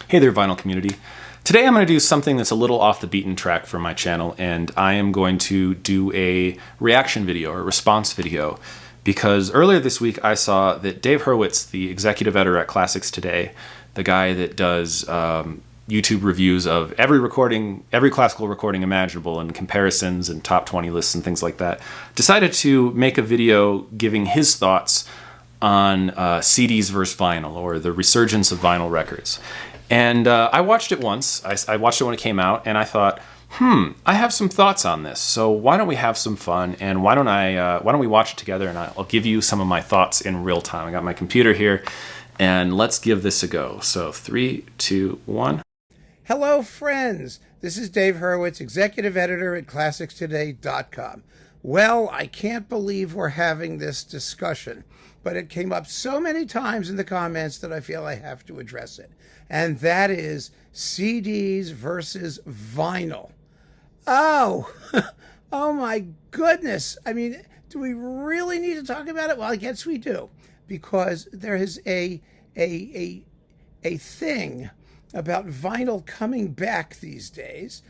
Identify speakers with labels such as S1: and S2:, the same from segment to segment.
S1: Hey there, vinyl community. Today I'm going to do something that's a little off the beaten track for my channel, and I am going to do a reaction video or response video because earlier this week I saw that Dave Hurwitz, the executive editor at Classics Today, the guy that does YouTube reviews of every classical recording imaginable and comparisons and top 20 lists and things like that, decided to make a video giving his thoughts on CDs versus vinyl, or the resurgence of vinyl records. And I watched it once. I watched it when it came out, and I thought, I have some thoughts on this. So why don't we have some fun, and why don't we watch it together, and I'll give you some of my thoughts in real time. I got my computer here, and let's give this a go. So 3, 2, 1.
S2: Hello, friends. This is Dave Hurwitz, executive editor at ClassicsToday.com. Well, I can't believe we're having this discussion, but it came up so many times in the comments that I feel I have to address it. And that is CDs versus vinyl. Oh, oh my goodness. I mean, do we really need to talk about it? Well, I guess we do, because there is a thing about vinyl coming back these days.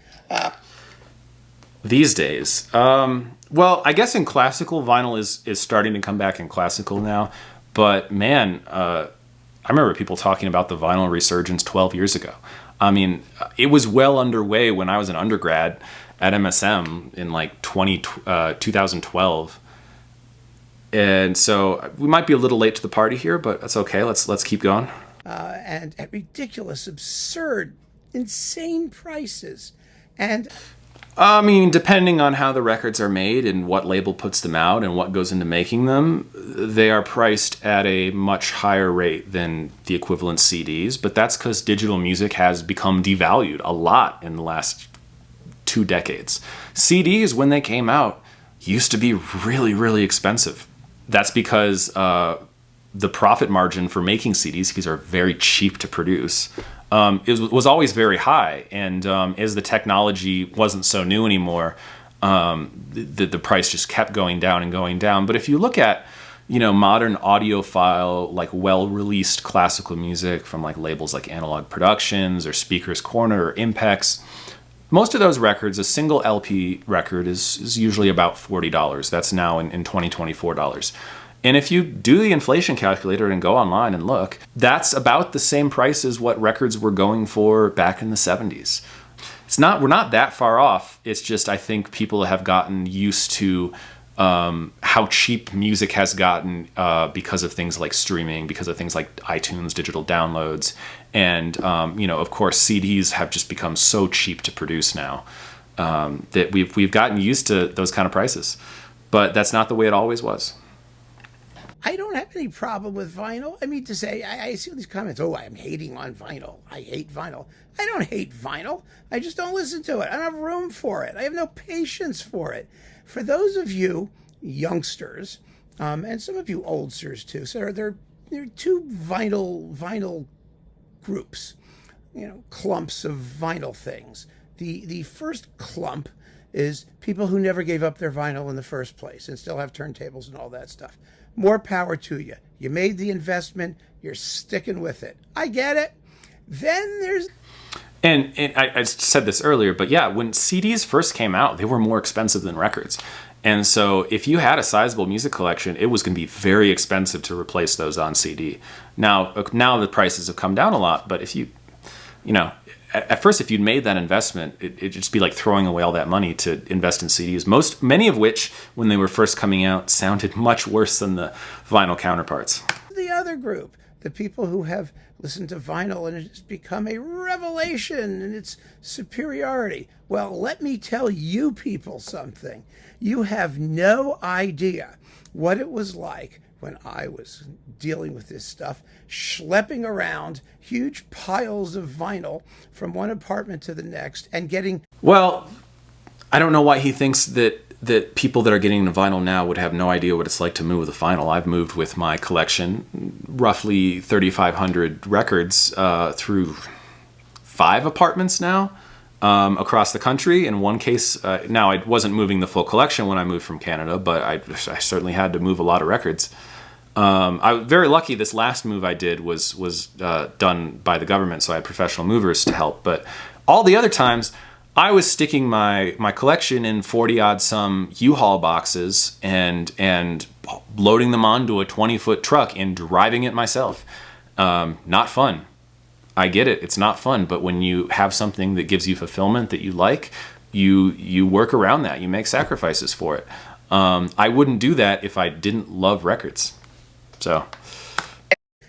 S1: Well, I guess in classical, vinyl is starting to come back in classical now. But man, I remember people talking about the vinyl resurgence 12 years ago. I mean, it was well underway when I was an undergrad at MSM in like 2012. And so we might be a little late to the party here, but that's okay. Let's keep going.
S2: And at ridiculous, absurd, insane prices. And
S1: I mean, depending on how the records are made and what label puts them out and what goes into making them, they are priced at a much higher rate than the equivalent CDs. But that's because digital music has become devalued a lot in the last 2 decades. CDs, when they came out, used to be really, really expensive. That's because the profit margin for making CDs, because they're very cheap to produce, was always very high. And as the technology wasn't so new anymore, the price just kept going down and going down. But if you look at, modern audiophile, like well-released classical music from like labels like Analog Productions or Speaker's Corner or Impex, most of those records, a single LP record is usually about $40. That's now in 2024 dollars. And if you do the inflation calculator and go online and look, that's about the same price as what records were going for back in the 70s. We're not that far off. It's just, I think people have gotten used to how cheap music has gotten because of things like streaming, because of things like iTunes, digital downloads. And, of course, CDs have just become so cheap to produce now that we've gotten used to those kind of prices. But that's not the way it always was.
S2: I don't have any problem with vinyl. I mean, to say, I see all these comments, oh, I'm hating on vinyl. I hate vinyl. I don't hate vinyl. I just don't listen to it. I don't have room for it. I have no patience for it. For those of you youngsters, and some of you oldsters too, so there are 2 vinyl groups, clumps of vinyl things. The first clump is people who never gave up their vinyl in the first place and still have turntables and all that stuff. More power to you. You made the investment. You're sticking with it. I get it. Then there's...
S1: And I said this earlier, but yeah, when CDs first came out, they were more expensive than records. And so if you had a sizable music collection, it was going to be very expensive to replace those on CD. Now the prices have come down a lot, but if at first, if you'd made that investment, it'd just be like throwing away all that money to invest in CDs. Many of which, when they were first coming out, sounded much worse than the vinyl counterparts.
S2: The other group, the people who have listened to vinyl and it has become a revelation in its superiority. Well, let me tell you people something. You have no idea what it was like when I was dealing with this stuff, schlepping around huge piles of vinyl from one apartment to the next and getting...
S1: Well, I don't know why he thinks that people that are getting into vinyl now would have no idea what it's like to move with a vinyl. I've moved with my collection, roughly 3,500 records, through 5 apartments now. Across the country. In one case, now I wasn't moving the full collection when I moved from Canada, but I certainly had to move a lot of records. I was very lucky. This last move I did was done by the government, so I had professional movers to help. But all the other times, I was sticking my collection in 40-odd some U-Haul boxes and loading them onto a 20-foot truck and driving it myself. Not fun. I get it. It's not fun. But when you have something that gives you fulfillment that you like, you work around that. You make sacrifices for it. I wouldn't do that if I didn't love records. So,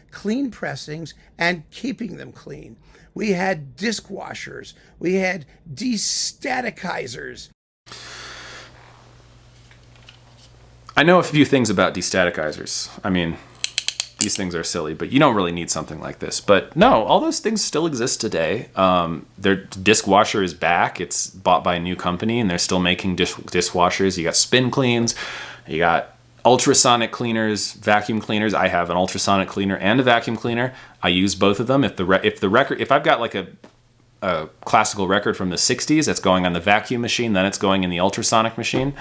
S2: clean pressings and keeping them clean. We had disc washers. We had destaticizers.
S1: I know a few things about destaticizers. I mean, these things are silly, but you don't really need something like this. But no, all those things still exist today. Their disc washer is back. It's bought by a new company, and they're still making disc washers. You got spin cleans. You got ultrasonic cleaners, vacuum cleaners. I have an ultrasonic cleaner and a vacuum cleaner. I use both of them. If I've got like a classical record from the 60s that's going on the vacuum machine, then it's going in the ultrasonic machine,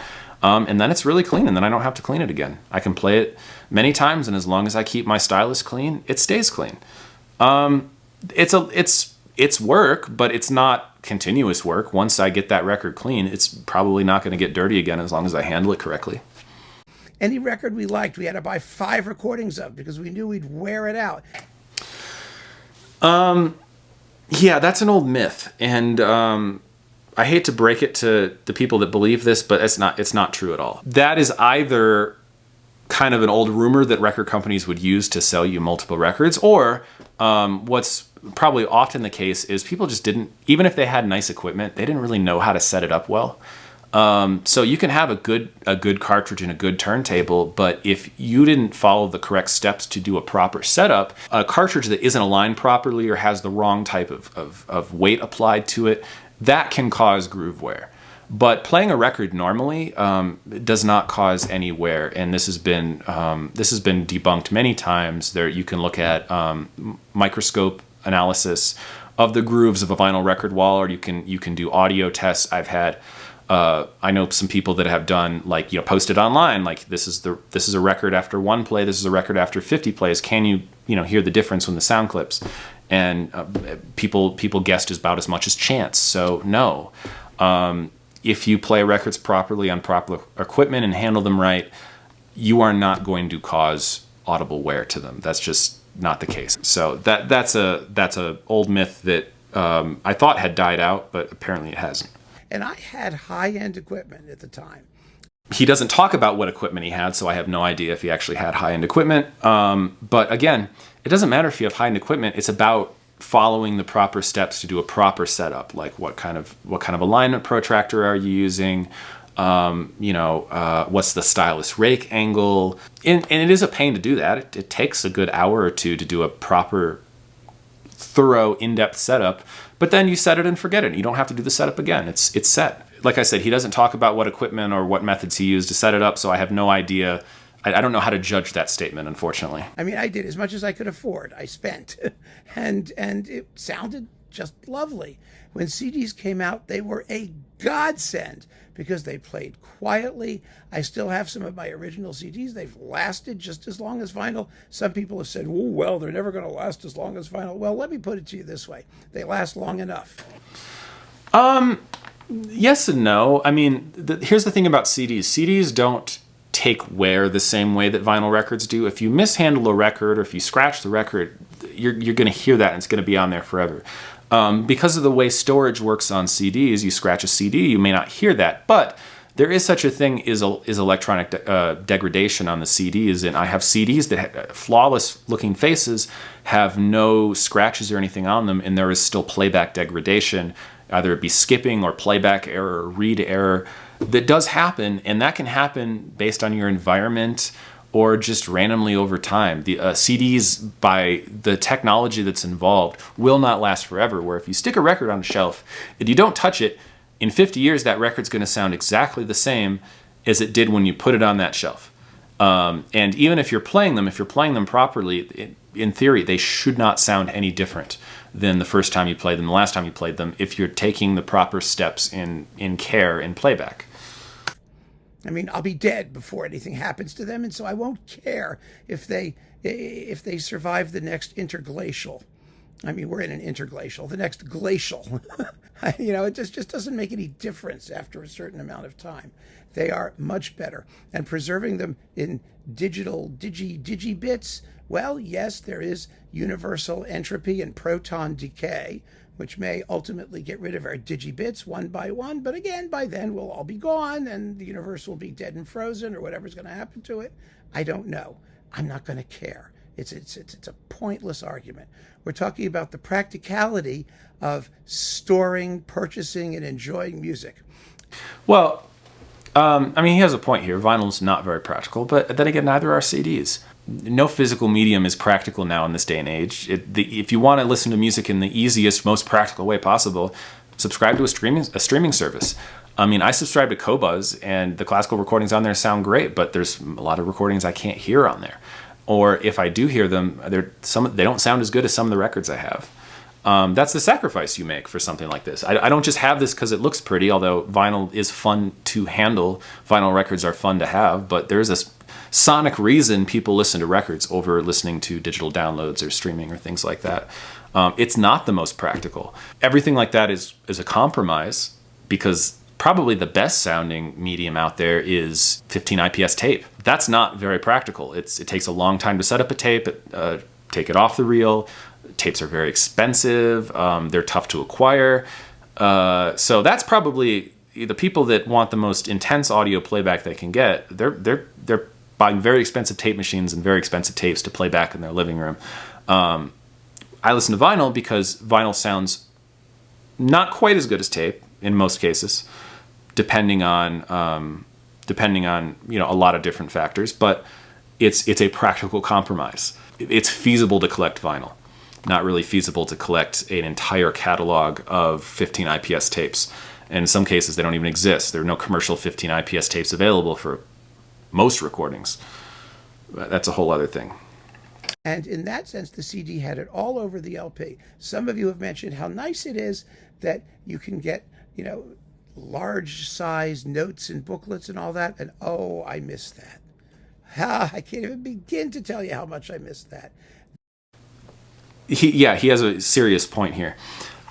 S1: and then it's really clean, and then I don't have to clean it again. I can play it many times, and as long as I keep my stylus clean, it stays clean. It's work, but it's not continuous work. Once I get that record clean, it's probably not going to get dirty again as long as I handle it correctly.
S2: Any record we liked, we had to buy 5 recordings of because we knew we'd wear it out.
S1: Yeah, that's an old myth, and I hate to break it to the people that believe this, but it's not true at all. That is either kind of an old rumor that record companies would use to sell you multiple records, or what's probably often the case is people just didn't, even if they had nice equipment, they didn't really know how to set it up well. So you can have a good cartridge and a good turntable, but if you didn't follow the correct steps to do a proper setup, a cartridge that isn't aligned properly or has the wrong type of weight applied to it, that can cause groove wear. But playing a record normally does not cause any wear, and this has been debunked many times. There you can look at microscope analysis of the grooves of a vinyl record wall, or you can do audio tests. I've had I know some people that have done posted online this is a record after 1 play, this is a record after 50 plays. Can you hear the difference when the sound clips? And people guessed about as much as chance. So no, if you play records properly on proper equipment and handle them right, you are not going to cause audible wear to them. That's just not the case. So that's a old myth that I thought had died out, but apparently it hasn't.
S2: And I had high-end equipment at the time.
S1: He doesn't talk about what equipment he had, so I have no idea if he actually had high-end equipment. But again, it doesn't matter if you have high-end equipment. It's about following the proper steps to do a proper setup. Like what kind of alignment protractor are you using? What's the stylus rake angle? And it is a pain to do that. It takes a good hour or two to do a proper, thorough, in-depth setup. But then you set it and forget it. You don't have to do the setup again. It's set. Like I said, he doesn't talk about what equipment or what methods he used to set it up, so I have no idea. I don't know how to judge that statement, unfortunately.
S2: I mean, I did as much as I could afford. I spent, and it sounded just lovely. When CDs came out, they were a godsend because they played quietly. I still have some of my original CDs. They've lasted just as long as vinyl. Some people have said, oh, well, they're never going to last as long as vinyl. Well, let me put it to you this way. They last long enough.
S1: Yes and no. I mean, here's the thing about CDs. CDs don't take wear the same way that vinyl records do. If you mishandle a record or if you scratch the record, you're going to hear that and it's going to be on there forever. Because of the way storage works on CDs, you scratch a CD, you may not hear that, but there is such a thing is electronic degradation on the CDs, and I have CDs that have flawless looking faces, have no scratches or anything on them, and there is still playback degradation, either it be skipping or playback error or read error. That does happen, and that can happen based on your environment or just randomly over time. The CDs, by the technology that's involved, will not last forever, where if you stick a record on a shelf and you don't touch it, in 50 years that record's going to sound exactly the same as it did when you put it on that shelf. And even if you're playing them properly, in theory, they should not sound any different than the first time you played them, the last time you played them, if you're taking the proper steps in care in playback.
S2: I mean, I'll be dead before anything happens to them, and so I won't care if they survive the next interglacial. I mean, we're in an interglacial. The next glacial, it just doesn't make any difference after a certain amount of time. They are much better. And preserving them in digital digibits, well, yes, there is universal entropy and proton decay, which may ultimately get rid of our digibits one by one. But again, by then we'll all be gone and the universe will be dead and frozen, or whatever's going to happen to it. I don't know. I'm not going to care. It's a pointless argument. We're talking about the practicality of storing, purchasing, and enjoying music.
S1: Well, I mean, he has a point here. Vinyl's not very practical, but then again, neither are CDs. No physical medium is practical now in this day and age. If you want to listen to music in the easiest, most practical way possible, subscribe to a streaming service. I mean, I subscribe to Qobuz, and the classical recordings on there sound great, but there's a lot of recordings I can't hear on there. Or if I do hear them, they don't sound as good as some of the records I have. That's the sacrifice you make for something like this. I don't just have this because it looks pretty, although vinyl is fun to handle. Vinyl records are fun to have, but there's this sonic reason people listen to records over listening to digital downloads or streaming or things like that. It's not the most practical. Everything like that is a compromise, because probably the best sounding medium out there is 15 IPS tape. That's not very practical. It takes a long time to set up a tape, take it off the reel. Tapes are very expensive. They're tough to acquire. So that's probably the people that want the most intense audio playback they can get. They're buying very expensive tape machines and very expensive tapes to play back in their living room. I listen to vinyl because vinyl sounds not quite as good as tape in most cases, depending on a lot of different factors. But it's a practical compromise. It's feasible to collect vinyl. Not really feasible to collect an entire catalog of 15 IPS tapes. And in some cases, they don't even exist. There are no commercial 15 IPS tapes available for most recordings. That's a whole other thing.
S2: And in that sense, the CD had it all over the LP. Some of you have mentioned how nice it is that you can get, large size notes and booklets and all that. And oh, I miss that. I can't even begin to tell you how much I miss that.
S1: He has a serious point here.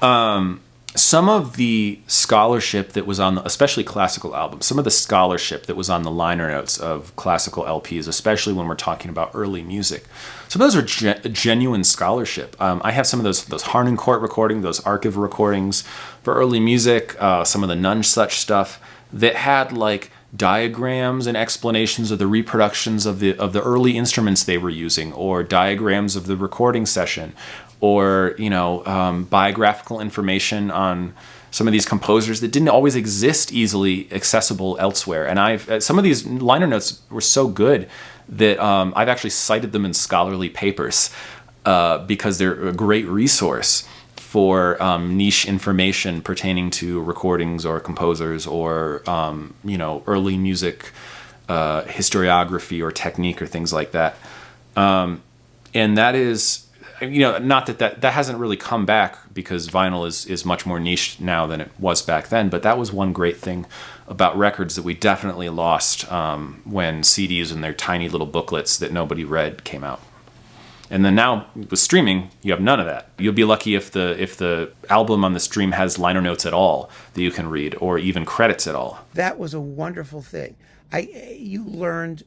S1: Some of the scholarship that was on, especially classical albums, some of the scholarship that was on the liner notes of classical LPs, especially when we're talking about early music, some of those are genuine scholarship. I have some of those Harnoncourt recordings, those Archive recordings for early music, some of the None Such stuff that had like diagrams and explanations of the reproductions of the early instruments they were using, or diagrams of the recording session, or biographical information on some of these composers that didn't always exist easily accessible elsewhere. And some of these liner notes were so good that I've actually cited them in scholarly papers because they're a great resource for niche information pertaining to recordings or composers or early music historiography or technique or things like that. And that is, not that hasn't really come back, because vinyl is much more niche now than it was back then. But that was one great thing about records that we definitely lost when CDs and their tiny little booklets that nobody read came out. And then now with streaming, you have none of that. You'll be lucky if the album on the stream has liner notes at all that you can read, or even credits at all.
S2: That was a wonderful thing. I learned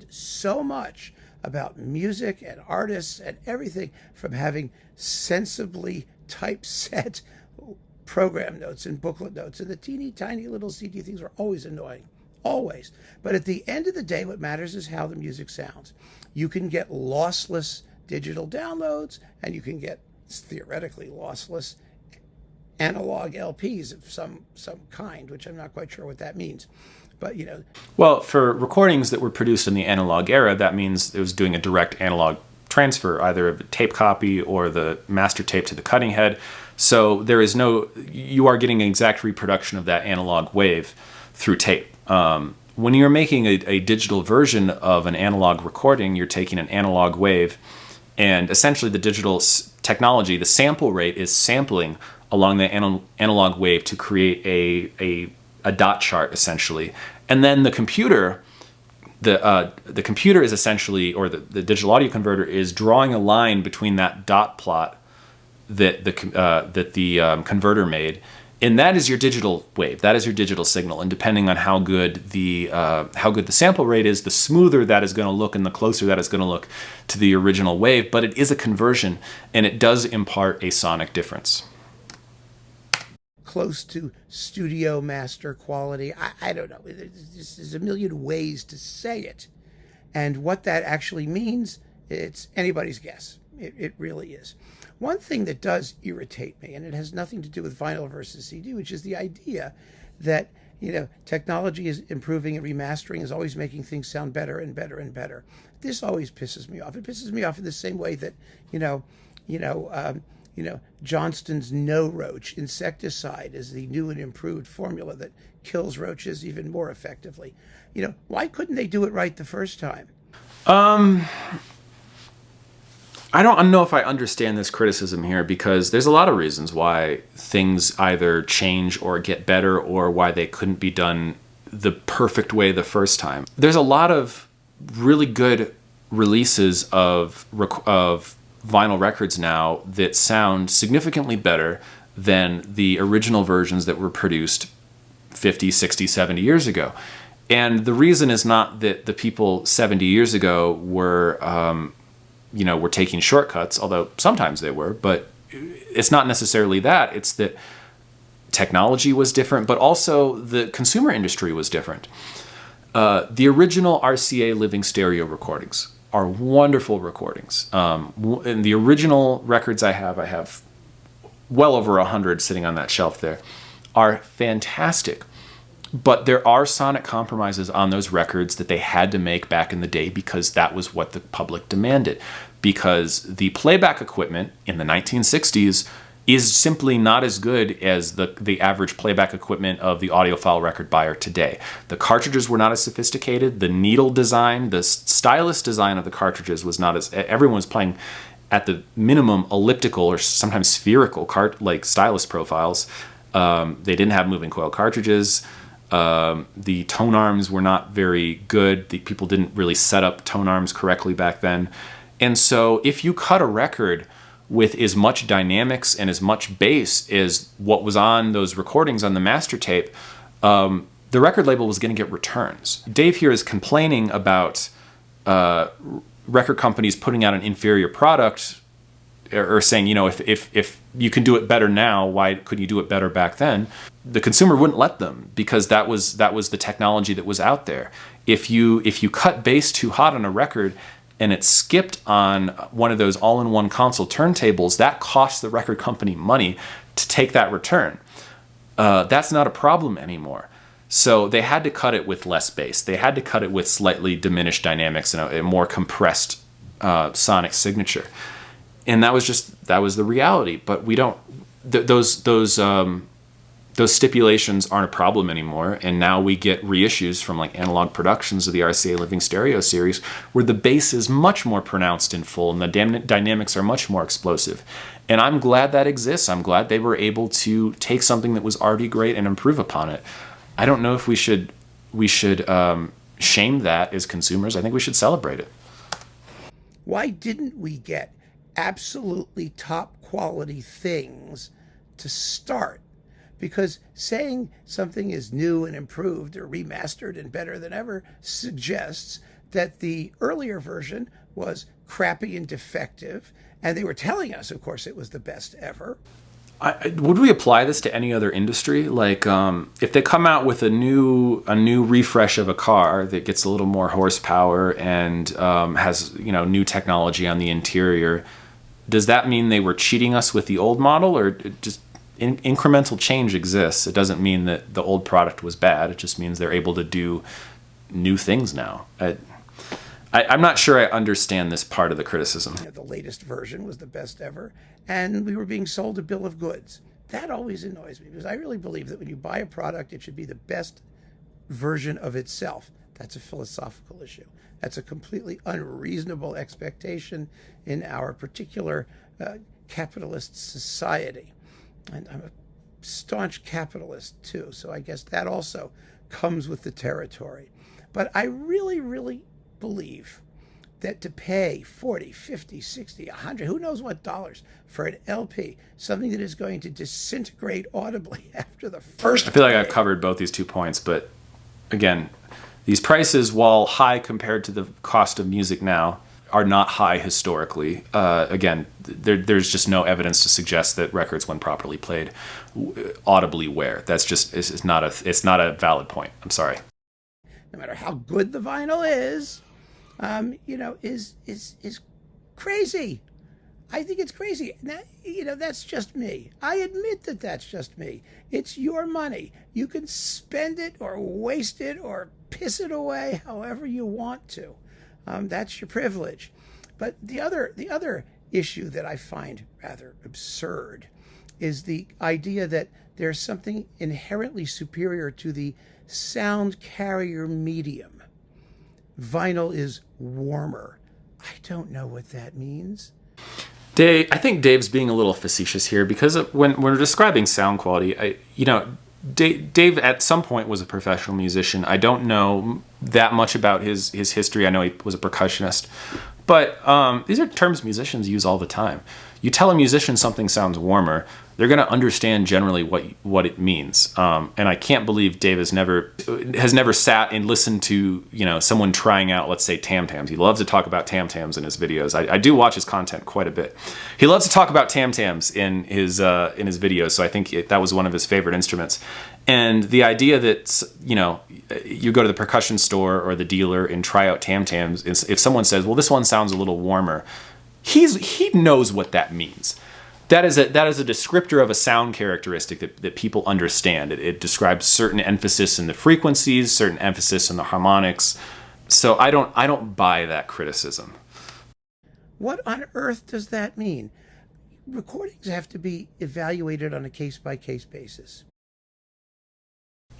S2: so much about music and artists and everything from having sensibly typeset program notes and booklet notes. And the teeny tiny little CD things were always annoying. Always. But at the end of the day, what matters is how the music sounds. You can get lossless digital downloads, and you can get theoretically lossless analog LPs of some kind, which I'm not quite sure what that means. But,
S1: Well, for recordings that were produced in the analog era, that means it was doing a direct analog transfer, either of a tape copy or the master tape to the cutting head. So you are getting an exact reproduction of that analog wave through tape. When you're making a digital version of an analog recording, you're taking an analog wave, and essentially the digital technology, the sample rate is sampling along the analog wave to create a a dot chart essentially, and then the computer. The computer is essentially, or the digital audio converter is drawing a line between that dot plot that the converter made, and that is your digital wave. That is your digital signal. And depending on how good the sample rate is, the smoother that is going to look, and the closer that is going to look to the original wave. But it is a conversion, and it does impart a sonic difference.
S2: Close to studio master quality. I don't know. There's a million ways to say it. And what that actually means, it's anybody's guess. It really is. One thing that does irritate me, and it has nothing to do with vinyl versus CD, which is the idea that, technology is improving and remastering is always making things sound better and better and better. This always pisses me off. It pisses me off in the same way that, Johnston's No Roach insecticide is the new and improved formula that kills roaches even more effectively. Why couldn't they do it right the first time?
S1: I don't know if I understand this criticism here, because there's a lot of reasons why things either change or get better, or why they couldn't be done the perfect way the first time. There's a lot of really good releases of vinyl records now that sound significantly better than the original versions that were produced 50, 60, 70 years ago. And the reason is not that the people 70 years ago were taking shortcuts, although sometimes they were, but it's not necessarily that. It's that technology was different, but also the consumer industry was different. The original RCA living stereo recordings are wonderful recordings. And the original records I have well over 100 sitting on that shelf there, are fantastic. But there are sonic compromises on those records that they had to make back in the day, because that was what the public demanded. Because the playback equipment in the 1960s is simply not as good as the average playback equipment of the audiophile record buyer today. The cartridges were not as sophisticated. The needle design, the stylus design of the cartridges was not as... Everyone was playing at the minimum elliptical or sometimes spherical stylus profiles. They didn't have moving coil cartridges. The tone arms were not very good. People didn't really set up tone arms correctly back then. And so if you cut a record with as much dynamics and as much bass as what was on those recordings on the master tape, the record label was going to get returns. Dave here is complaining about record companies putting out an inferior product, or saying, if you can do it better now, why couldn't you do it better back then? The consumer wouldn't let them, because that was the technology that was out there. If you cut bass too hot on a record and it skipped on one of those all-in-one console turntables, that cost the record company money to take that return. That's not a problem anymore. So they had to cut it with less bass. They had to cut it with slightly diminished dynamics and a more compressed sonic signature. And that was the reality. But we don't... Those stipulations aren't a problem anymore, and now we get reissues from Analog Productions of the RCA Living Stereo series, where the bass is much more pronounced in full and the dynamics are much more explosive. And I'm glad that exists. I'm glad they were able to take something that was already great and improve upon it. I don't know if we should shame that as consumers. I think we should celebrate it.
S2: Why didn't we get absolutely top quality things to start? Because saying something is new and improved or remastered and better than ever suggests that the earlier version was crappy and defective, and they were telling us, of course, it was the best ever.
S1: Would we apply this to any other industry? If they come out with a new refresh of a car that gets a little more horsepower and has new technology on the interior, does that mean they were cheating us with the old model, or just incremental change exists? It doesn't mean that the old product was bad. It just means they're able to do new things now. I'm not sure I understand this part of the criticism.
S2: The latest version was the best ever, and we were being sold a bill of goods. That always annoys me, because I really believe that when you buy a product, it should be the best version of itself. That's a philosophical issue. That's a completely unreasonable expectation in our particular capitalist society. And I'm a staunch capitalist too, so I guess that also comes with the territory. But I really, really believe that to pay 40, 50, 60, 100, who knows what dollars for an LP, something that is going to disintegrate audibly after the first
S1: I feel like
S2: play.
S1: I've covered both these 2 points, but again, these prices, while high compared to the cost of music now, are not high historically. Again, there's just no evidence to suggest that records, when properly played, audibly wear. That's just it's not a valid point. I'm sorry.
S2: No matter how good the vinyl is, is crazy. I think it's crazy. Now, that's just me. I admit that that's just me. It's your money. You can spend it or waste it or piss it away however you want to. That's your privilege. But the other issue that I find rather absurd is the idea that there's something inherently superior to the sound carrier medium. Vinyl is warmer. I don't know what that means.
S1: Dave, I think Dave's being a little facetious here because when we're describing sound quality, Dave at some point was a professional musician. I don't know that much about his history. I know he was a percussionist. But these are terms musicians use all the time. You tell a musician something sounds warmer, they're going to understand generally what it means. And I can't believe Dave has never sat and listened to someone trying out, let's say, tam-tams. He loves to talk about tam-tams in his videos. I do watch his content quite a bit. He loves to talk about tam-tams in his videos, so I think that was one of his favorite instruments. And the idea that you go to the percussion store or the dealer and try out tam-tams, if someone says, well, this one sounds a little warmer, he knows what that means. That is a descriptor of a sound characteristic that people understand. It describes certain emphasis in the frequencies, certain emphasis in the harmonics. So I don't buy that criticism.
S2: What on earth does that mean? Recordings have to be evaluated on a case-by-case basis.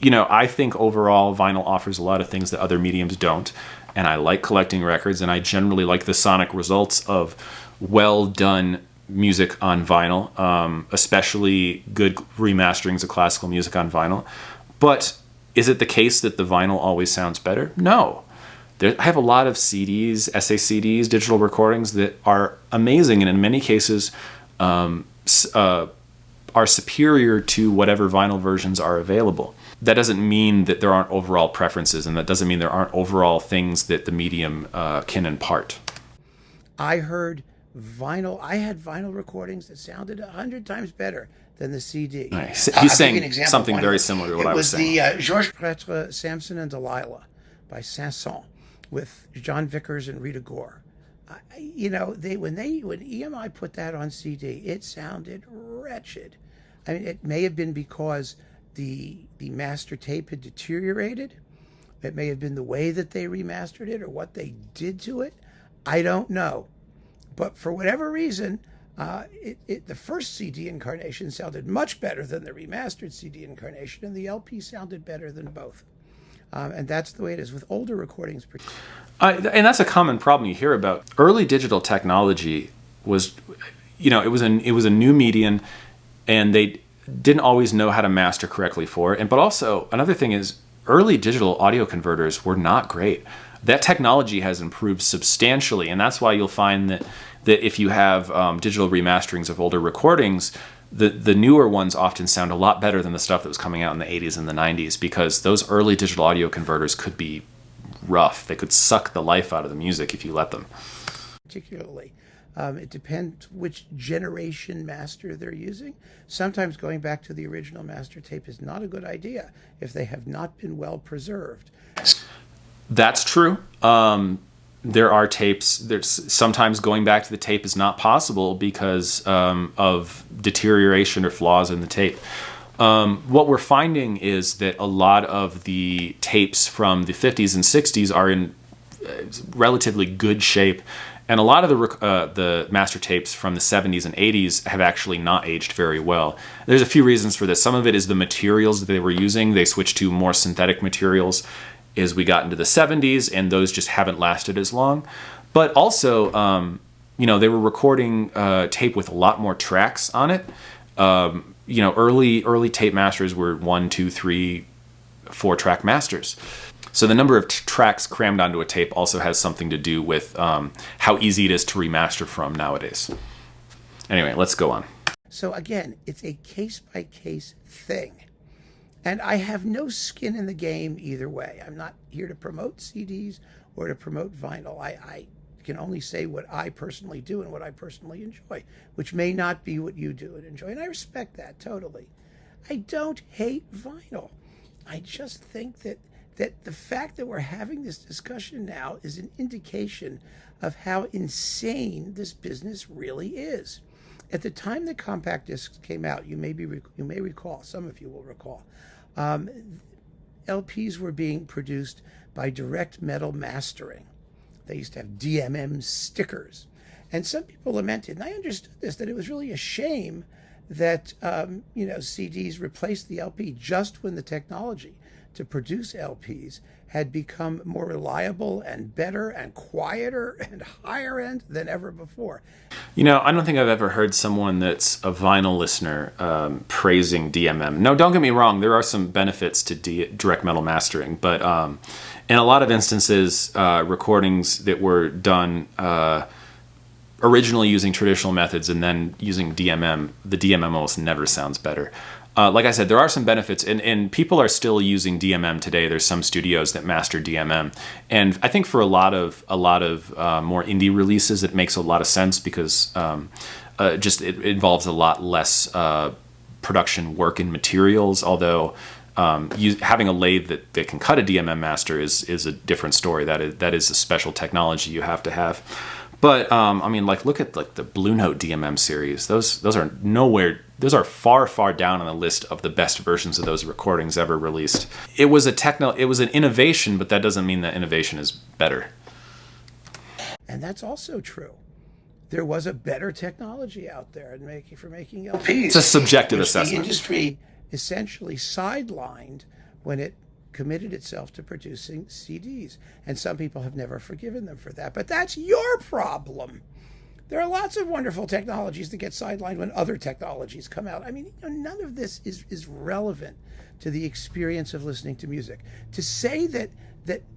S1: I think overall vinyl offers a lot of things that other mediums don't. And I like collecting records, and I generally like the sonic results of well-done music on vinyl, especially good remasterings of classical music on vinyl. But is it the case that the vinyl always sounds better? No. I have a lot of CDs, SACDs, digital recordings that are amazing, and in many cases are superior to whatever vinyl versions are available. That doesn't mean that there aren't overall preferences, and that doesn't mean there aren't overall things that the medium can impart.
S2: I had vinyl recordings that sounded 100 times better than the CD.
S1: Nice. He's saying something very similar to what I was saying.
S2: It was the Georges Prêtre, Samson and Delilah by Saint-Saëns with John Vickers and Rita Gore. When EMI put that on CD, it sounded wretched. I mean, it may have been because the master tape had deteriorated. It may have been the way that they remastered it or what they did to it. I don't know. But for whatever reason, the first CD incarnation sounded much better than the remastered CD incarnation, and the LP sounded better than both. And that's the way it is with older recordings.
S1: And that's a common problem you hear about. Early digital technology was, it was a new medium, and they didn't always know how to master correctly for it. But also, another thing is, early digital audio converters were not great. That technology has improved substantially, and that's why you'll find that if you have digital remasterings of older recordings, the newer ones often sound a lot better than the stuff that was coming out in the 80s and the 90s, because those early digital audio converters could be rough. They could suck the life out of the music if you let them.
S2: Particularly. It depends which generation master they're using. Sometimes going back to the original master tape is not a good idea if they have not been well preserved.
S1: That's true. There are tapes. Sometimes going back to the tape is not possible because of deterioration or flaws in the tape. What we're finding is that a lot of the tapes from the 50s and 60s are in relatively good shape. And a lot of the master tapes from the 70s and 80s have actually not aged very well. There's a few reasons for this. Some of it is the materials that they were using. They switched to more synthetic materials as we got into the 70s, and those just haven't lasted as long. But also, they were recording tape with a lot more tracks on it. early tape masters were 1, 2, 3, 4-track masters. So the number of tracks crammed onto a tape also has something to do with how easy it is to remaster from nowadays. Anyway, let's go on.
S2: So again, it's a case-by-case thing. And I have no skin in the game either way. I'm not here to promote CDs or to promote vinyl. I can only say what I personally do and what I personally enjoy, which may not be what you do and enjoy. And I respect that totally. I don't hate vinyl. I just think that the fact that we're having this discussion now is an indication of how insane this business really is. At the time the compact discs came out, you may recall, some of you will recall, LPs were being produced by direct metal mastering. They used to have DMM stickers. And some people lamented, and I understood this, that it was really a shame that CDs replaced the LP just when the technology to produce LPs had become more reliable and better and quieter and higher end than ever before.
S1: I don't think I've ever heard someone that's a vinyl listener praising DMM. No, don't get me wrong. There are some benefits to direct metal mastering, but in a lot of instances, recordings that were done originally using traditional methods and then using DMM, the DMM almost never sounds better. Like I said, there are some benefits, and people are still using DMM today. There's some studios that master DMM, and I think for a lot of more indie releases, it makes a lot of sense because it involves a lot less production work and materials. Although having a lathe that can cut a DMM master is a different story. That is a special technology you have to have. But look at the Blue Note DMM series. Those are nowhere. Those are far, far down on the list of the best versions of those recordings ever released. It was an innovation, but that doesn't mean that innovation is better.
S2: And that's also true. There was a better technology out there for making LPs.
S1: It's a subjective assessment.
S2: The industry essentially sidelined when it committed itself to producing CDs. And some people have never forgiven them for that. But that's your problem. There are lots of wonderful technologies that get sidelined when other technologies come out. None of this is relevant to the experience of listening to music. To say that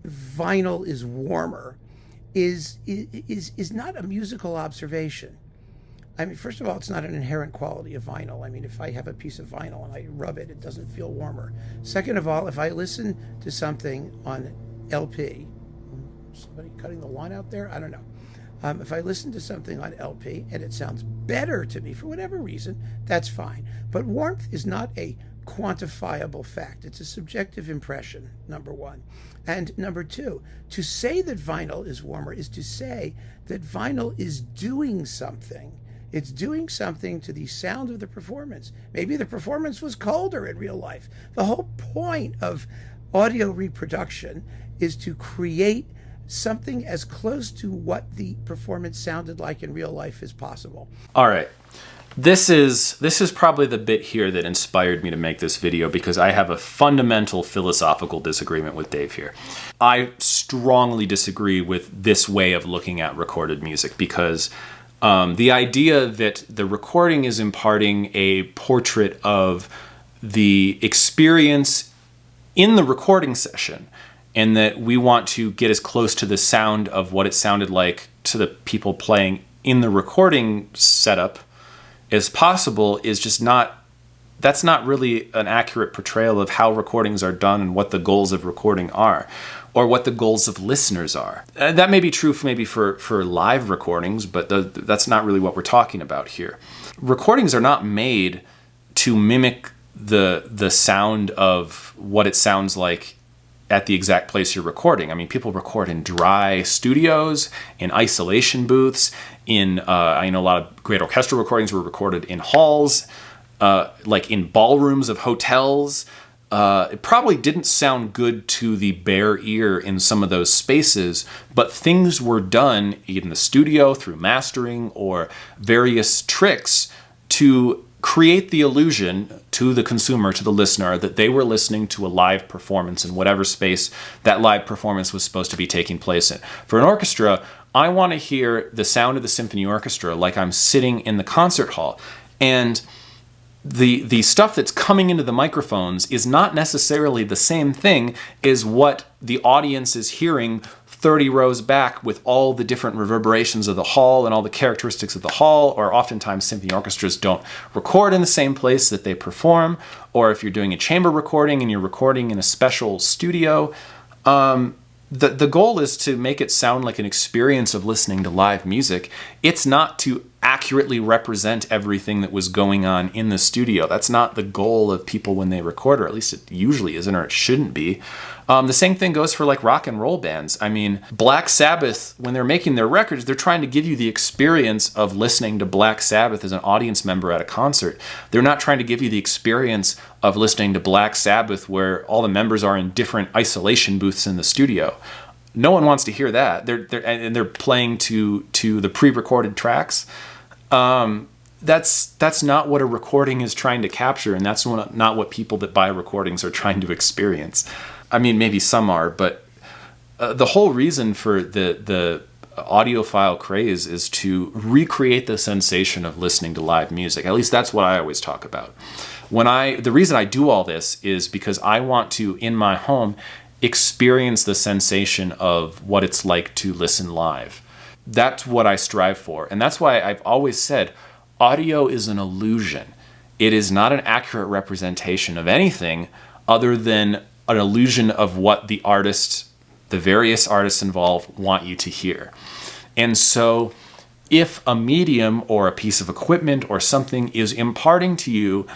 S2: vinyl is warmer is not a musical observation. First of all, it's not an inherent quality of vinyl. If I have a piece of vinyl and I rub it, it doesn't feel warmer. Second of all, if I listen to something on LP, somebody cutting the lawn out there? I don't know. If I listen to something on LP and it sounds better to me for whatever reason, that's fine. But warmth is not a quantifiable fact. It's a subjective impression, number one. And number two, to say that vinyl is warmer is to say that vinyl is doing something. It's doing something to the sound of the performance. Maybe the performance was colder in real life. The whole point of audio reproduction is to create something as close to what the performance sounded like in real life as possible.
S1: All right. This is probably the bit here that inspired me to make this video, because I have a fundamental philosophical disagreement with Dave here. I strongly disagree with this way of looking at recorded music, because the idea that the recording is imparting a portrait of the experience in the recording session, and that we want to get as close to the sound of what it sounded like to the people playing in the recording setup as possible, is just that's not really an accurate portrayal of how recordings are done and what the goals of recording are, or what the goals of listeners are. That may be true for live recordings, but that's not really what we're talking about here. Recordings are not made to mimic the sound of what it sounds like at the exact place you're recording. People record in dry studios, in isolation booths, I know a lot of great orchestral recordings were recorded in halls, like in ballrooms of hotels. It probably didn't sound good to the bare ear in some of those spaces, but things were done in the studio through mastering or various tricks to create the illusion to the consumer, to the listener, that they were listening to a live performance in whatever space that live performance was supposed to be taking place in. For an orchestra, I want to hear the sound of the symphony orchestra like I'm sitting in the concert hall. And the stuff that's coming into the microphones is not necessarily the same thing as what the audience is hearing 30 rows back with all the different reverberations of the hall and all the characteristics of the hall. Or oftentimes symphony orchestras don't record in the same place that they perform. Or if you're doing a chamber recording and you're recording in a special studio, the goal is to make it sound like an experience of listening to live music. It's not to accurately represent everything that was going on in the studio. That's not the goal of people when they record, or at least it usually isn't, or it shouldn't be. The same thing goes for like rock and roll bands. I mean, Black Sabbath, when they're making their records, they're trying to give you the experience of listening to Black Sabbath as an audience member at a concert. They're not trying to give you the experience of listening to Black Sabbath where all the members are in different isolation booths in the studio. No one wants to hear that. They're playing to the pre-recorded tracks. That's not what a recording is trying to capture, and that's not what people that buy recordings are trying to experience. I mean, maybe some are, but the whole reason for the audiophile craze is to recreate the sensation of listening to live music. At least that's what I always talk about. The reason I do all this is because I want to, in my home, experience the sensation of what it's like to listen live. That's what I strive for. And that's why I've always said audio is an illusion. It is not an accurate representation of anything other than an illusion of what the various artists involved want you to hear. And so if a medium or a piece of equipment or something is imparting to you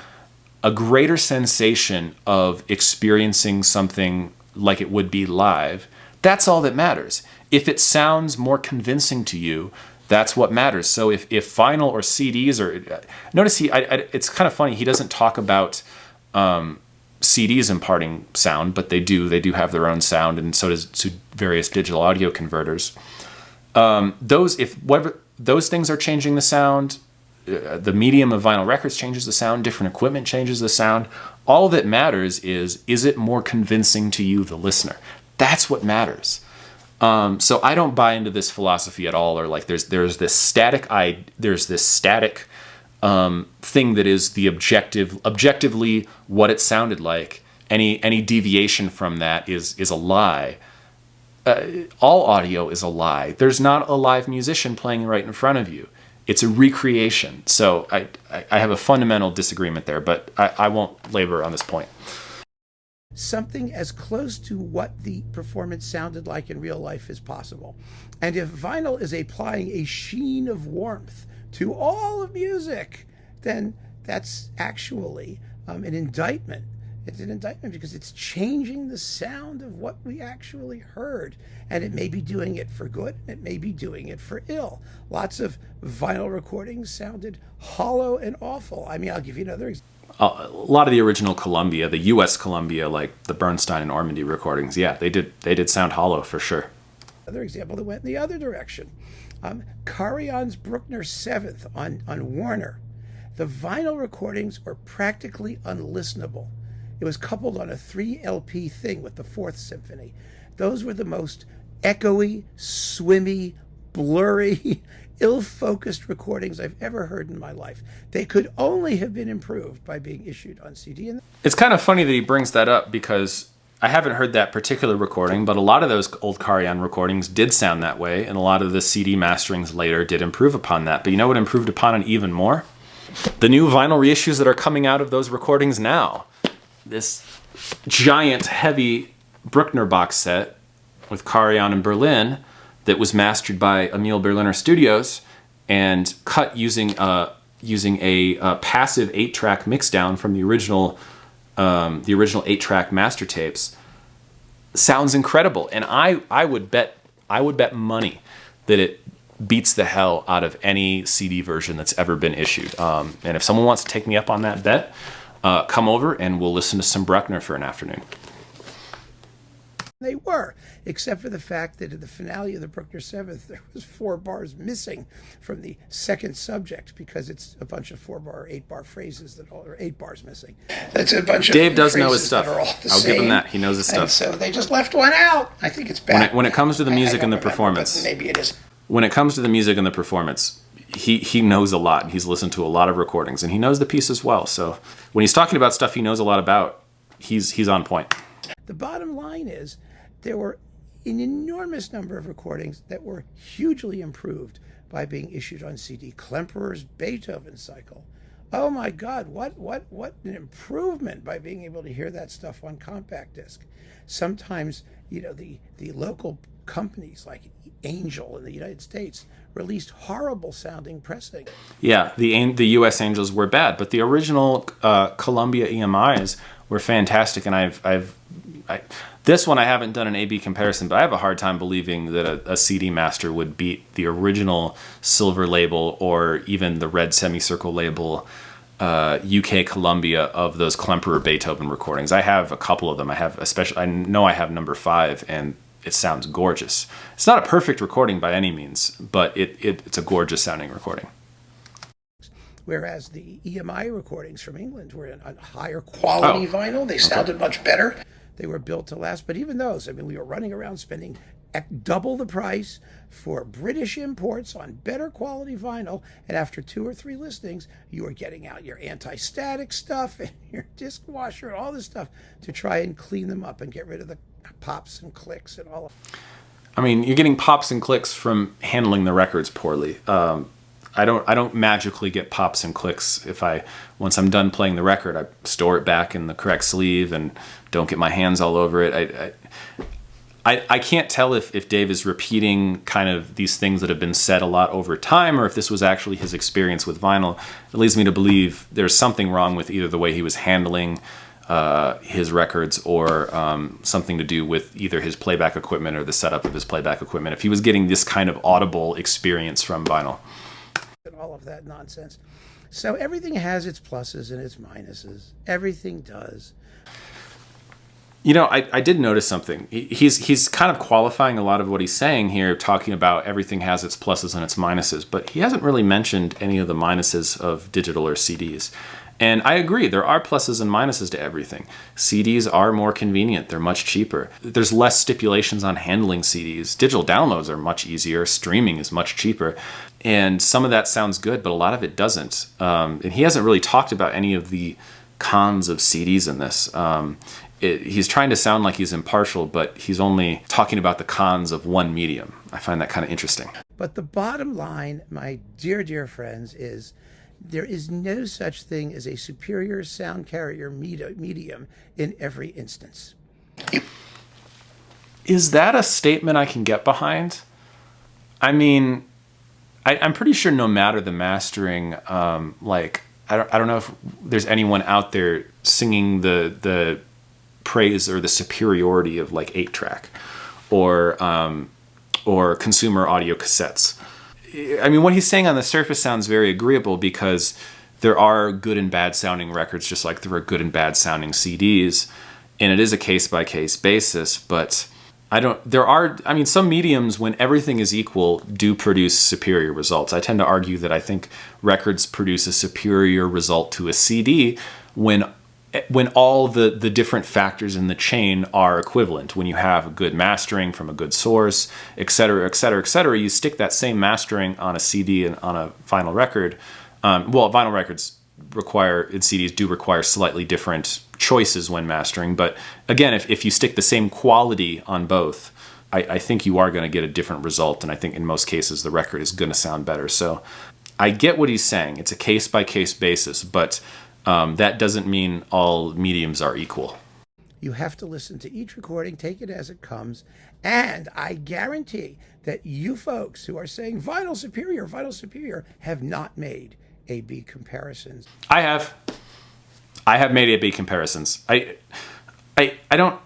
S1: a greater sensation of experiencing something like it would be live, that's all that matters. If it sounds more convincing to you, that's what matters. So if vinyl or CDs notice it's kind of funny, he doesn't talk about CDs imparting sound, but they do have their own sound, and so does various digital audio converters. Those things are changing the sound, the medium of vinyl records changes the sound, different equipment changes the sound. All that matters is it more convincing to you, the listener? That's what matters. So I don't buy into this philosophy at all, or like there's this static thing that is the objectively what it sounded like. Any deviation from that is a lie. All audio is a lie. There's not a live musician playing right in front of you. It's a recreation. So I have a fundamental disagreement there, but I won't labor on this point.
S2: Something as close to what the performance sounded like in real life as possible. And if vinyl is applying a sheen of warmth to all of music, then that's actually an indictment. It's an indictment because it's changing the sound of what we actually heard. And it may be doing it for good, it may be doing it for ill. Lots of vinyl recordings sounded hollow and awful. I mean, I'll give you another example.
S1: A lot of the original Columbia, the U.S. Columbia, like the Bernstein and Ormandy recordings, yeah, they did sound hollow for sure.
S2: Another example that went in the other direction. Carion's Bruckner 7th on Warner. The vinyl recordings were practically unlistenable. It was coupled on a 3 LP thing with the 4th Symphony. Those were the most echoey, swimmy, blurry, ill-focused recordings I've ever heard in my life. They could only have been improved by being issued on CD.
S1: It's kind of funny that he brings that up because I haven't heard that particular recording, but a lot of those old Carion recordings did sound that way, and a lot of the CD masterings later did improve upon that. But you know what improved upon it even more? The new vinyl reissues that are coming out of those recordings now. This giant, heavy Bruckner box set with Carion in Berlin that was mastered by Emil Berliner Studios and cut using a passive 8-track mixdown from the original 8-track master tapes, sounds incredible. And I would bet money that it beats the hell out of any CD version that's ever been issued. And if someone wants to take me up on that bet, come over and we'll listen to some Bruckner for an afternoon.
S2: They were, except for the fact that in the finale of the Bruckner 7th, there was 4 bars missing from the second subject because it's a bunch of 4-bar or 8-bar phrases that all are 8 bars missing. That's a bunch of
S1: Dave does know his stuff. I'll give him that. He knows his stuff.
S2: And so they just left one out. I think it's bad.
S1: When it comes to the music and the performance,
S2: maybe it is.
S1: When it comes to the music and the performance, he knows a lot. He's listened to a lot of recordings, and he knows the piece as well. So when he's talking about stuff he knows a lot about, he's on point.
S2: The bottom line is there were an enormous number of recordings that were hugely improved by being issued on CD. Klemperer's Beethoven cycle. Oh my God, what an improvement by being able to hear that stuff on compact disc. Sometimes, the local companies like Angel in the United States released horrible sounding pressing.
S1: Yeah, the U.S. Angels were bad, but the original Columbia EMIs were fantastic, and this one I haven't done an A/B comparison, but I have a hard time believing that a CD master would beat the original silver label or even the red semicircle label UK Columbia of those Klemperer Beethoven recordings. I have a couple of them. I know I have number 5, and it sounds gorgeous. It's not a perfect recording by any means, but it's a gorgeous sounding recording.
S2: Whereas the EMI recordings from England were a higher quality vinyl. They sounded much better. They were built to last. But even those, we were running around spending double the price for British imports on better quality vinyl. And after 2 or 3 listings, you were getting out your anti-static stuff and your disc washer and all this stuff to try and clean them up and get rid of the pops and clicks and all of it.
S1: You're getting pops and clicks from handling the records poorly. I don't magically get pops and clicks once I'm done playing the record. I store it back in the correct sleeve and don't get my hands all over it. I can't tell if Dave is repeating kind of these things that have been said a lot over time, or if this was actually his experience with vinyl. It leads me to believe there's something wrong with either the way he was handling his records or something to do with either his playback equipment or the setup of his playback equipment, if he was getting this kind of audible experience from vinyl.
S2: And all of that nonsense. So everything has its pluses and its minuses. Everything does.
S1: I did notice something. He's kind of qualifying a lot of what he's saying here, talking about everything has its pluses and its minuses, but he hasn't really mentioned any of the minuses of digital or CDs. And I agree, there are pluses and minuses to everything. CDs are more convenient. They're much cheaper. There's less stipulations on handling CDs. Digital downloads are much easier. Streaming is much cheaper. And some of that sounds good, but a lot of it doesn't. And he hasn't really talked about any of the cons of CDs in this. He's trying to sound like he's impartial, but he's only talking about the cons of one medium. I find that kind of interesting.
S2: But the bottom line, my dear, dear friends, is there is no such thing as a superior sound carrier medium in every instance.
S1: Is that a statement I can get behind? I'm pretty sure no matter the mastering, I don't know if there's anyone out there singing the praise or the superiority of 8-track or consumer audio cassettes. What he's saying on the surface sounds very agreeable because there are good and bad sounding records just like there are good and bad sounding CDs, and it is a case-by-case basis, but some mediums, when everything is equal, do produce superior results. I tend to argue that I think records produce a superior result to a CD when all the different factors in the chain are equivalent. When you have good mastering from a good source, et cetera, et cetera, et cetera, you stick that same mastering on a CD and on a vinyl record. Vinyl records and CDs do require slightly different choices when mastering, but again, if you stick the same quality on both, I think you are going to get a different result, and I think in most cases the record is going to sound better. So I get what he's saying. It's a case-by-case basis, but that doesn't mean all mediums are equal.
S2: You have to listen to each recording, take it as it comes, and I guarantee that you folks who are saying vinyl superior, have not made A/B comparisons.
S1: I have made A/B comparisons. I don't.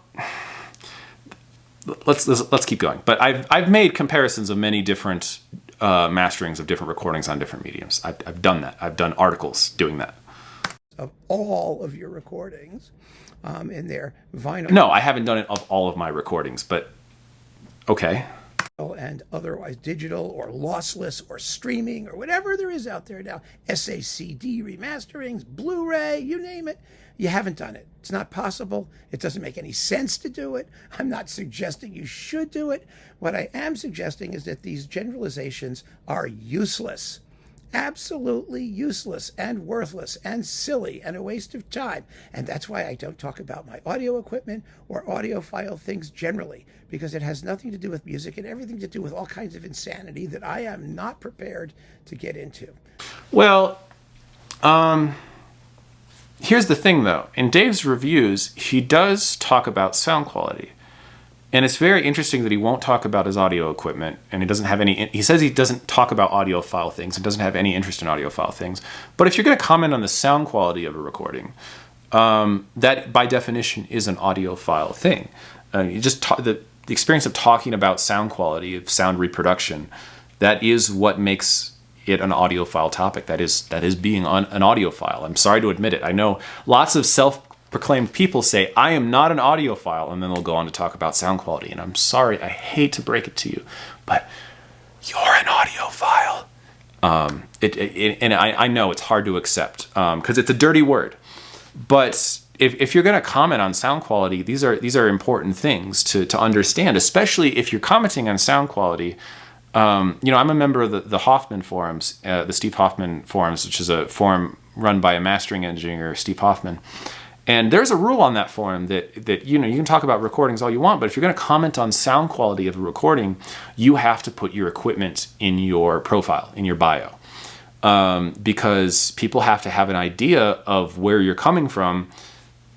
S1: Let's keep going. But I've made comparisons of many different masterings of different recordings on different mediums. I've done that. I've done articles doing that.
S2: Of all of your recordings in their vinyl.
S1: No, I haven't done it of all of my recordings, but okay.
S2: And otherwise digital or lossless or streaming or whatever there is out there now, SACD remasterings, Blu-ray, you name it, you haven't done it. It's not possible. It doesn't make any sense to do it. I'm not suggesting you should do it. What I am suggesting is that these generalizations are useless. Absolutely useless and worthless and silly and a waste of time. And that's why I don't talk about my audio equipment or audiophile things generally, because it has nothing to do with music and everything to do with all kinds of insanity that I am not prepared to get into.
S1: Well, here's the thing, though. In Dave's reviews, he does talk about sound quality. And it's very interesting that he won't talk about his audio equipment, and he doesn't have any. He says he doesn't talk about audiophile things. He doesn't have any interest in audiophile things. But if you're going to comment on the sound quality of a recording, that by definition is an audiophile thing. You just the experience of talking about sound quality, of sound reproduction, that is what makes it an audiophile topic. That is being an audiophile. I'm sorry to admit it. I know lots of self-proclaimed people say, I am not an audiophile, and then they'll go on to talk about sound quality. And I'm sorry, I hate to break it to you, but you're an audiophile. And I know it's hard to accept because it's a dirty word. But if you're going to comment on sound quality, these are important things to understand, especially if you're commenting on sound quality. I'm a member of the Hoffman forums, the Steve Hoffman forums, which is a forum run by a mastering engineer, Steve Hoffman. And there's a rule on that forum that you can talk about recordings all you want, but if you're going to comment on sound quality of a recording, you have to put your equipment in your profile, in your bio, because people have to have an idea of where you're coming from.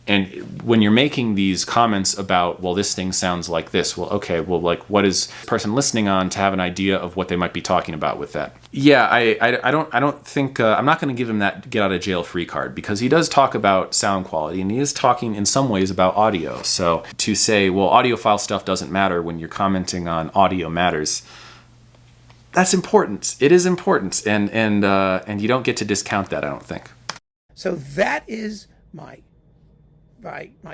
S1: And when you're making these comments about, well, this thing sounds like this, well, okay, well, like, what is the person listening on to have an idea of what they might be talking about with that? Yeah, I don't think I'm not going to give him that get out of jail free card, because he does talk about sound quality and he is talking in some ways about audio. So to say, well, audiophile stuff doesn't matter when you're commenting on audio matters, that's important. It is important, and you don't get to discount that, I don't think.
S2: So that is my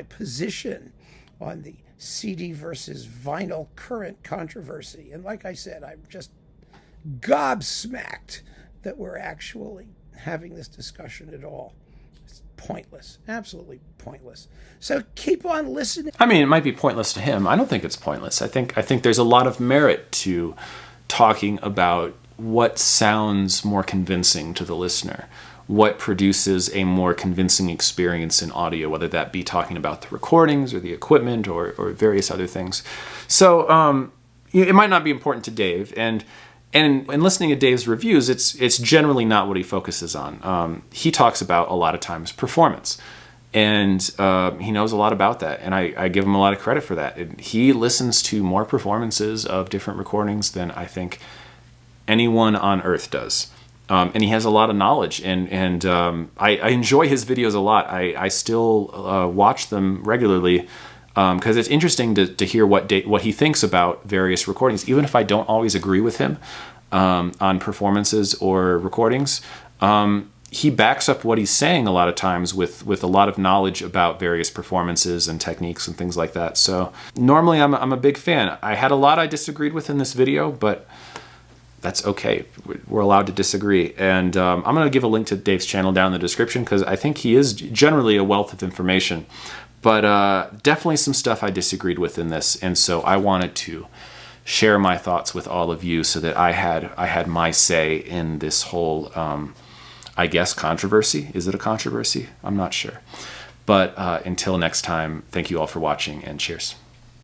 S2: position on the CD versus vinyl current controversy. And like I said, I'm just gobsmacked that we're actually having this discussion at all. It's pointless, absolutely pointless. So keep on listening.
S1: I mean, it might be pointless to him. I don't think it's pointless. I think there's a lot of merit to talking about what sounds more convincing to the listener, what produces a more convincing experience in audio, whether that be talking about the recordings or the equipment or various other things. So it might not be important to Dave, and in listening to Dave's reviews, it's generally not what he focuses on. He talks about a lot of times performance, and he knows a lot about that, and I give him a lot of credit for that. He listens to more performances of different recordings than I think anyone on earth does. And he has a lot of knowledge, and I enjoy his videos a lot. I still watch them regularly because it's interesting to hear what he thinks about various recordings, even if I don't always agree with him on performances or recordings. He backs up what he's saying a lot of times with a lot of knowledge about various performances and techniques and things like that. So normally I'm a big fan. I had a lot I disagreed with in this video, but that's okay. We're allowed to disagree. And I'm going to give a link to Dave's channel down in the description because I think he is generally a wealth of information. But definitely some stuff I disagreed with in this. And so I wanted to share my thoughts with all of you so that I had my say in this whole, I guess, controversy. Is it a controversy? I'm not sure. But until next time, thank you all for watching, and cheers.